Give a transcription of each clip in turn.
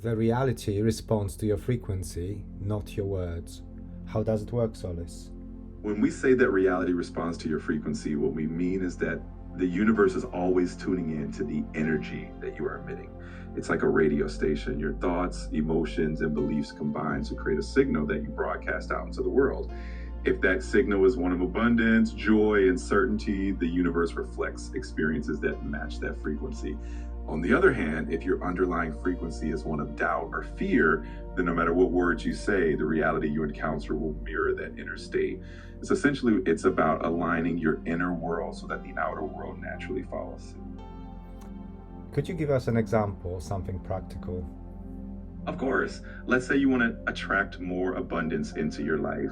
The reality responds to your frequency, not your words. How does it work, Solis? When we say that reality responds to your frequency, what we mean is that the universe is always tuning in to the energy that you are emitting. It's like a radio station. Your thoughts, emotions, and beliefs combine to create a signal that you broadcast out into the world. If that signal is one of abundance, joy, and certainty, the universe reflects experiences that match that frequency. On the other hand, if your underlying frequency is one of doubt or fear, then no matter what words you say, the reality you encounter will mirror that inner state. It's about aligning your inner world so that the outer world naturally follows suit. Could you give us an example, something practical? Of course, let's say you want to attract more abundance into your life.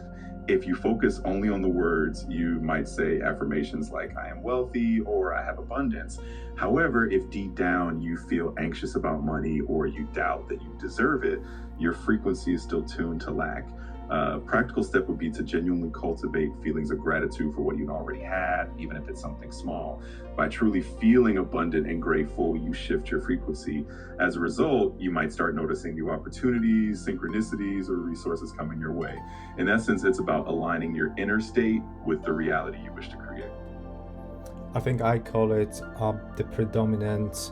If you focus only on the words, you might say affirmations like, I am wealthy or I have abundance. However, if deep down you feel anxious about money or you doubt that you deserve it, your frequency is still tuned to lack. A practical step would be to genuinely cultivate feelings of gratitude for what you already had, even if it's something small. By truly feeling abundant and grateful, you shift your frequency. As a result, you might start noticing new opportunities, synchronicities, or resources coming your way. In essence, it's about aligning your inner state with the reality you wish to create. I think I call it the predominant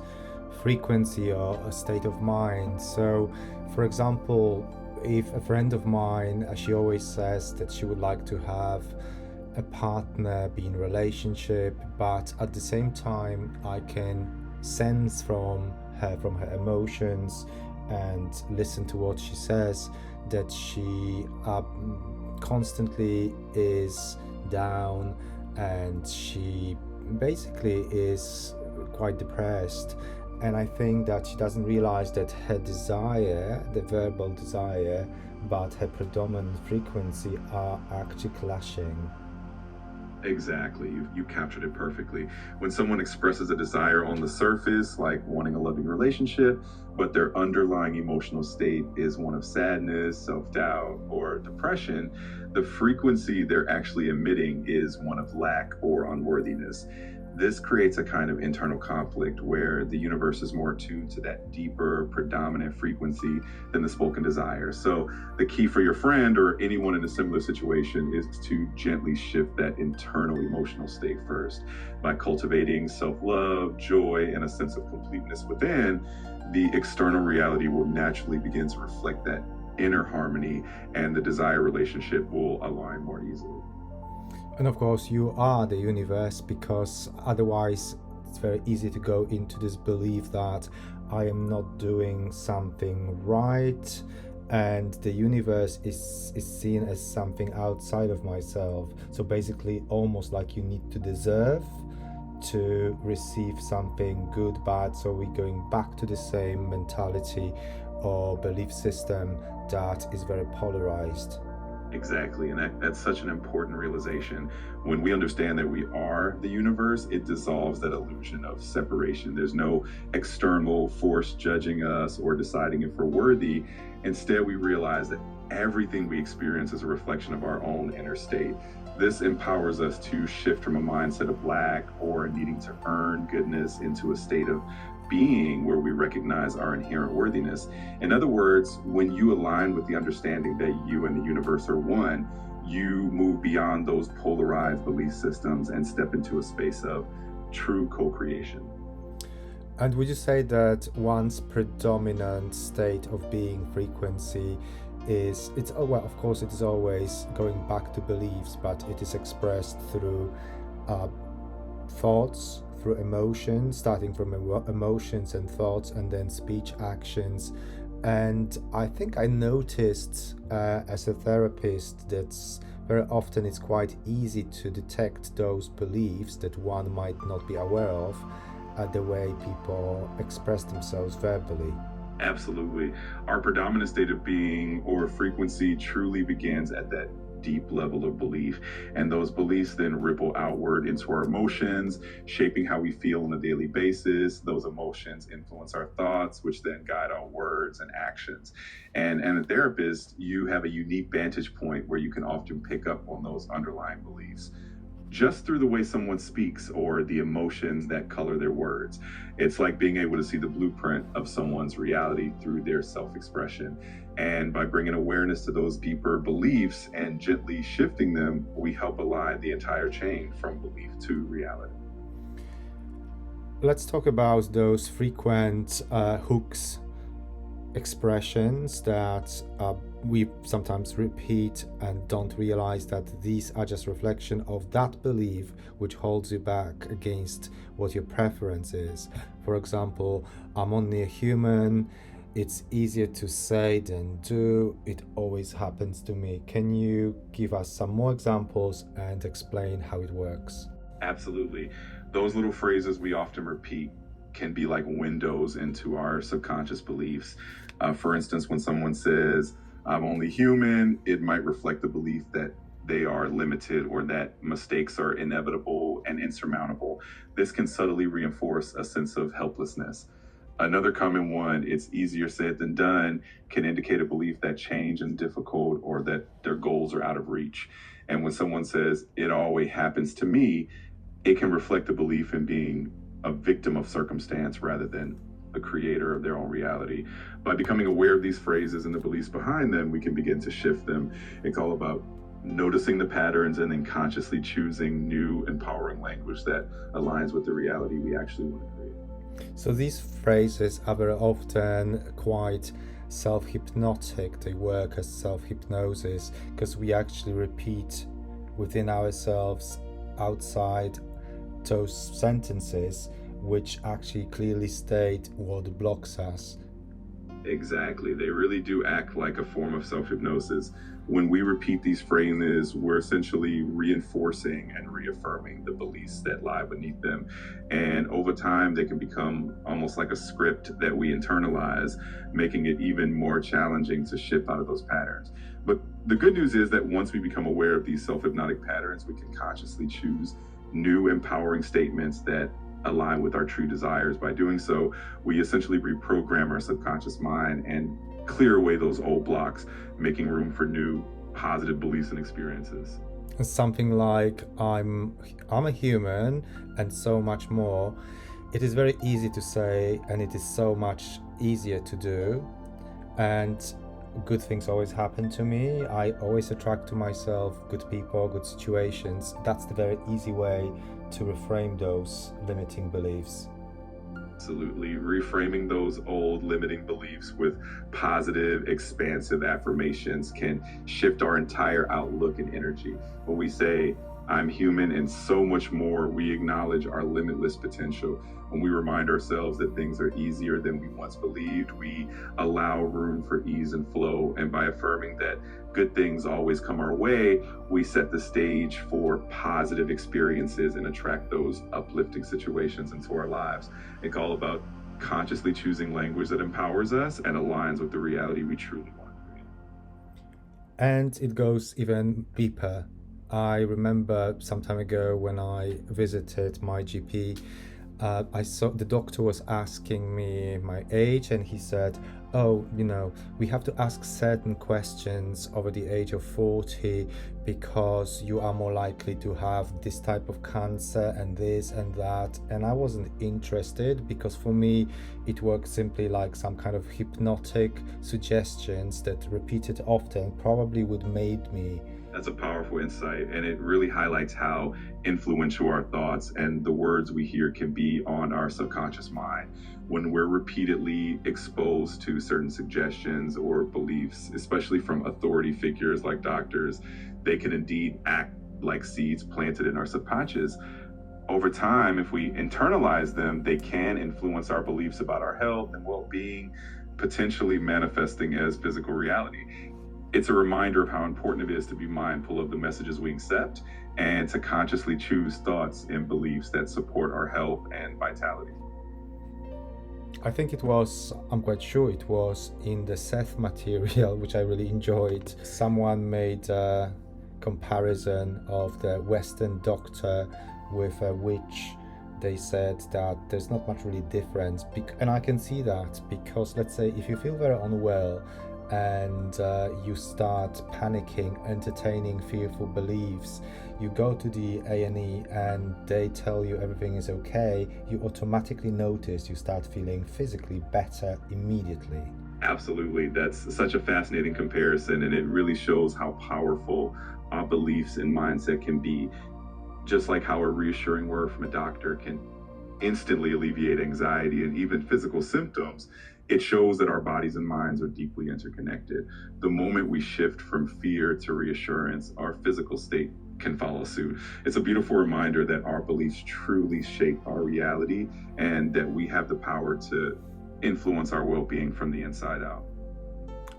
frequency or a state of mind. So, for example, if a friend of mine, she always says that she would like to have a partner, be in a relationship, but at the same time, I can sense from her emotions, and listen to what she says, that she constantly is down, and she basically is quite depressed. And I think that she doesn't realize that her desire, the verbal desire, but her predominant frequency are actually clashing. Exactly. You captured it perfectly. When someone expresses a desire on the surface, like wanting a loving relationship, but their underlying emotional state is one of sadness, self-doubt, or depression, the frequency they're actually emitting is one of lack or unworthiness. This creates a kind of internal conflict where the universe is more attuned to that deeper, predominant frequency than the spoken desire. So, the key for your friend or anyone in a similar situation is to gently shift that internal emotional state first. By cultivating self love, joy, and a sense of completeness within, the external reality will naturally begin to reflect that inner harmony, and the desired relationship will align more easily. And of course, you are the universe, because otherwise it's very easy to go into this belief that I am not doing something right, and the universe is seen as something outside of myself. So basically, almost like you need to deserve to receive something good, bad. So we're going back to the same mentality or belief system that is very polarized. Exactly. And that's such an important realization. When we understand that we are the universe, it dissolves that illusion of separation. There's no external force judging us or deciding if we're worthy. Instead, we realize that everything we experience is a reflection of our own inner state. This empowers us to shift from a mindset of lack or needing to earn goodness into a state of being where we recognize our inherent worthiness. In other words, when you align with the understanding that you and the universe are one, you move beyond those polarized belief systems and step into a space of true co-creation. And would you say that one's predominant state of being frequency is, it's, oh, well, of course, it is always going back to beliefs, but it is expressed through thoughts, through emotions, starting from emotions and thoughts, and then speech, actions. And I think I noticed as a therapist that very often it's quite easy to detect those beliefs that one might not be aware of, the way people express themselves verbally. Absolutely. Our predominant state of being or frequency truly begins at that deep level of belief. And those beliefs then ripple outward into our emotions, shaping how we feel on a daily basis. Those emotions influence our thoughts, which then guide our words and actions. And a therapist, you have a unique vantage point where you can often pick up on those underlying beliefs. just through the way someone speaks or the emotions that color their words. It's like being able to see the blueprint of someone's reality through their self-expression. And by bringing awareness to those deeper beliefs and gently shifting them, we help align the entire chain from belief to reality. Let's talk about those frequent hooks, expressions that we sometimes repeat and don't realize that these are just reflection of that belief which holds you back against what your preference is. For example, I'm only a human, it's easier to say than do, it always happens to me. Can you give us some more examples and explain how it works? Absolutely. Those little phrases we often repeat can be like windows into our subconscious beliefs. For instance, when someone says, I'm only human, it might reflect the belief that they are limited or that mistakes are inevitable and insurmountable. This can subtly reinforce a sense of helplessness. Another common one, it's easier said than done, can indicate a belief that change is difficult or that their goals are out of reach. And when someone says, it always happens to me, it can reflect a belief in being a victim of circumstance rather than a creator of their own reality. By becoming aware of these phrases and the beliefs behind them, we can begin to shift them. It's all about noticing the patterns and then consciously choosing new, empowering language that aligns with the reality we actually want to create. So these phrases are very often quite self-hypnotic. They work as self-hypnosis because we actually repeat within ourselves, outside those sentences which actually clearly state what blocks us. Exactly. They really do act like a form of self-hypnosis. When we repeat these phrases, we're essentially reinforcing and reaffirming the beliefs that lie beneath them. And over time, they can become almost like a script that we internalize, making it even more challenging to shift out of those patterns. But the good news is that once we become aware of these self-hypnotic patterns, we can consciously choose new empowering statements that align with our true desires. By doing so, we essentially reprogram our subconscious mind and clear away those old blocks, making room for new positive beliefs and experiences. Something like I'm a human and so much more. It is very easy to say and it is so much easier to do, and good things always happen to me. I always attract to myself good people, good situations. That's the very easy way to reframe those limiting beliefs. Absolutely. Reframing those old limiting beliefs with positive, expansive affirmations can shift our entire outlook and energy. When we say, I'm human and so much more, we acknowledge our limitless potential. When we remind ourselves that things are easier than we once believed, we allow room for ease and flow. And by affirming that good things always come our way, we set the stage for positive experiences and attract those uplifting situations into our lives. It's all about consciously choosing language that empowers us and aligns with the reality we truly want to create. And it goes even deeper. I remember some time ago when I visited my GP, I saw the doctor was asking me my age, and he said, oh, we have to ask certain questions over the age of 40 because you are more likely to have this type of cancer and this and that. And I wasn't interested because for me it worked simply like some kind of hypnotic suggestions that repeated often probably would make me. That's a powerful insight, and it really highlights how influential our thoughts and the words we hear can be on our subconscious mind. When we're repeatedly exposed to certain suggestions or beliefs, especially from authority figures like doctors, they can indeed act like seeds planted in our subconscious. Over time, if we internalize them, they can influence our beliefs about our health and well-being, potentially manifesting as physical reality. It's a reminder of how important it is to be mindful of the messages we accept and to consciously choose thoughts and beliefs that support our health and vitality. I think I'm quite sure it was in the Seth material, which I really enjoyed. Someone made a comparison of the Western doctor with a witch. They said that there's not much really difference. And I can see that because, let's say, if you feel very unwell and you start panicking, entertaining fearful beliefs. You go to the A&E and they tell you everything is okay, you automatically notice you start feeling physically better immediately. Absolutely. That's such a fascinating comparison, and it really shows how powerful our beliefs and mindset can be. Just like how a reassuring word from a doctor can instantly alleviate anxiety and even physical symptoms, it shows that our bodies and minds are deeply interconnected. The moment we shift from fear to reassurance, our physical state can follow suit. It's a beautiful reminder that our beliefs truly shape our reality and that we have the power to influence our well-being from the inside out.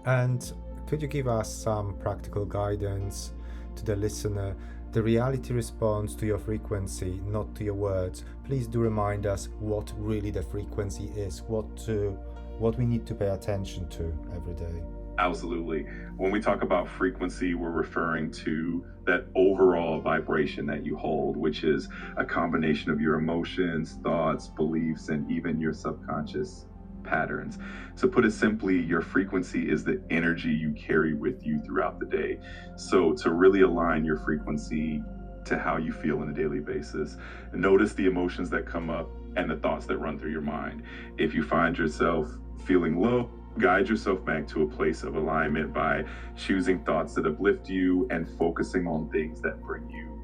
And could you give us some practical guidance to the listener? The reality responds to your frequency, not to your words. Please do remind us what really the frequency is, what we need to pay attention to every day. Absolutely. When we talk about frequency, we're referring to that overall vibration that you hold, which is a combination of your emotions, thoughts, beliefs, and even your subconscious patterns. To put it simply, your frequency is the energy you carry with you throughout the day. So to really align your frequency to how you feel on a daily basis, notice the emotions that come up and the thoughts that run through your mind. If you find yourself feeling low, guide yourself back to a place of alignment by choosing thoughts that uplift you and focusing on things that bring you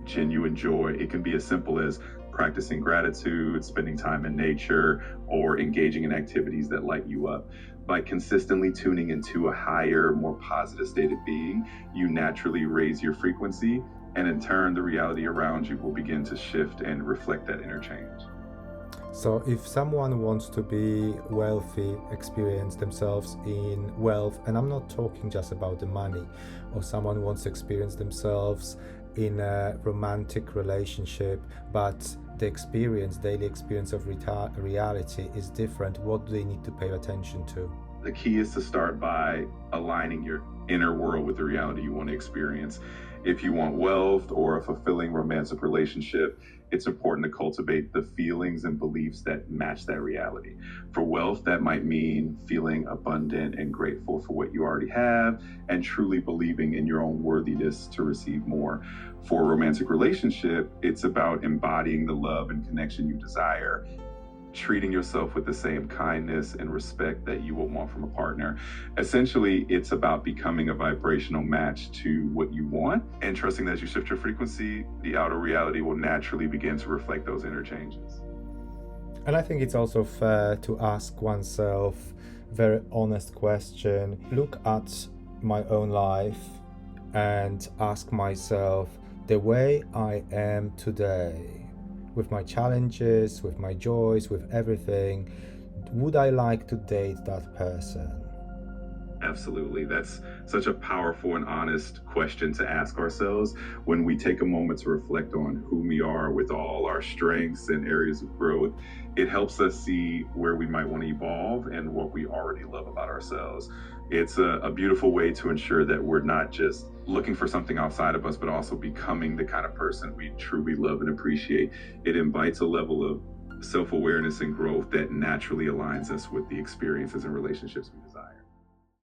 genuine joy. It can be as simple as practicing gratitude, spending time in nature, or engaging in activities that light you up. By consistently tuning into a higher, more positive state of being, you naturally raise your frequency, and in turn, the reality around you will begin to shift and reflect that inner change. So if someone wants to be wealthy, experience themselves in wealth, and I'm not talking just about the money, or someone wants to experience themselves in a romantic relationship, but the daily experience of reality is different, what do they need to pay attention to? The key is to start by aligning your inner world with the reality you want to experience. If you want wealth or a fulfilling romantic relationship, it's important to cultivate the feelings and beliefs that match that reality. For wealth, that might mean feeling abundant and grateful for what you already have and truly believing in your own worthiness to receive more. For a romantic relationship, it's about embodying the love and connection you desire, treating yourself with the same kindness and respect that you will want from a partner. Essentially, it's about becoming a vibrational match to what you want and trusting that as you shift your frequency, the outer reality will naturally begin to reflect those inner changes. And I think it's also fair to ask oneself a very honest question. Look at my own life and ask myself, the way I am today, with my challenges, with my joys, with everything, would I like to date that person? Absolutely. That's such a powerful and honest question to ask ourselves when we take a moment to reflect on who we are with all our strengths and areas of growth. It helps us see where we might want to evolve and what we already love about ourselves. It's a beautiful way to ensure that we're not just looking for something outside of us, but also becoming the kind of person we truly love and appreciate. It invites a level of self-awareness and growth that naturally aligns us with the experiences and relationships we desire.